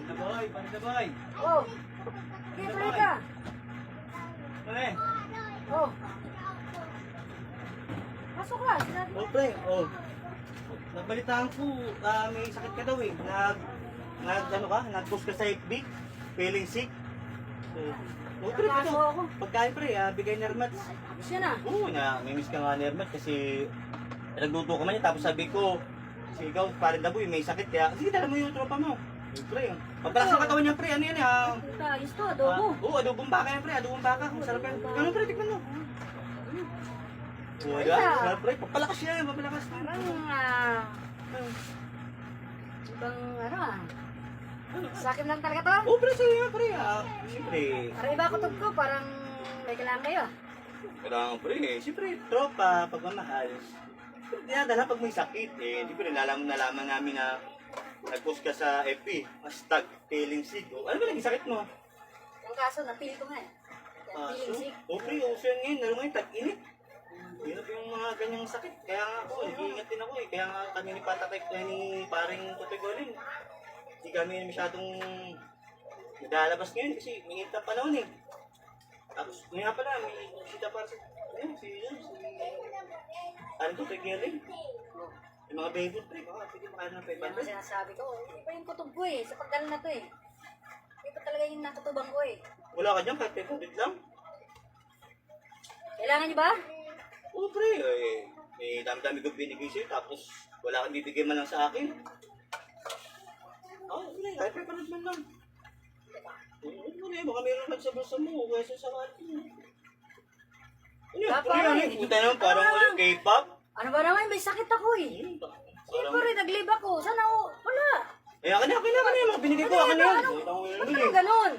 Panda boy. Oh. Sige, tuloy ka. Pre. Oh. Pasok ka. Sinabi Oh, pre. Oh. Nabalitaan ko, may sakit ka daw eh. Ano ka? Nag-post ka sa FB. Feeling sick. Oh, pre, Nakaso ito. ako. Pagkain pre, bigay ni Hermats. Siya na. Oo na, may miss ka nga ni Hermats kasi nagluto ka man niya. Tapos sabi ko, si ikaw, pare Daboy, may sakit kaya. Sige, dala mo yung tropa mo. Pre, pagpalas ng katawan niya pre, ano yan Ayos to, adobo. Oo, adobong baka yan pre, adobong baka. Masarap yan. Ano pre, tikman mo. Oo, diba? Masarap pre, papalakas niya, papalakas. Parang, ibang ano Sa akin lang talaga to. Oo pre, sige nga pre. Siyempre, Parang iba kutob ko, parang may kailangan kayo. kailangan pre, siyempre, tropa, pagmamahal. Dinadala pag may sakit eh, di ba nalaman namin na nag-post ka sa FB, hashtag feeling sick. Ano ba naging sakit mo? Ang kaso, napili ko nga eh. Feeling sick. Okay, uso yan ngayon, lalo ngayon, tag-init. Hirap yung mga ganyang sakit. Kaya nga ako, nag-iingat din ako eh. Kaya nga kami ni Patakay, ni paring Tutugonin. Hindi kami masyadong naglalabas ngayon kasi may init na panahon eh. Tapos, nga pala, may sita para sa, ano to, Tutugonin? Yung mga baby trip, pwede makain ng Yan ang 500. sinasabi ko. Iba yung kutob ko eh. Sa pagdala na to eh. Iba talaga yung nakutubang ko eh. Wala ka dyan, kahit 500 lang. Kailangan niyo ba? Oo, pre, eh, may dami-dami ko binigay sa'yo, tapos wala kang bibigay man lang sa akin. Pre, kahit 500 man lang. Pre, baka meron lang sa bulsa mo, kaya sa akin. Ano yun, Papa, pre, ano eh. yun? Punta naman parang ano, K-pop. Ano ba naman? May sakit ako eh. Siyempre, nag-leave ako. Sana ako? Wala. Eh, akin na, yung mga binigay ko, akin na yan. Ba't naman ganun?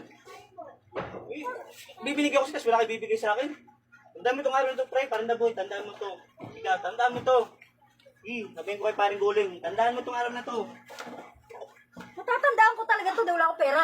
Bibinigay ko kasi wala kayo bibigay sa akin. Tandaan mo itong araw na ito, pre, parang Daboy, tandaan mo ito. Ika, tandaan mo ito. Sabihin ko kay paring Guling, tandaan mo itong araw na ito. Matatandaan ko talaga to, dahil wala akong pera.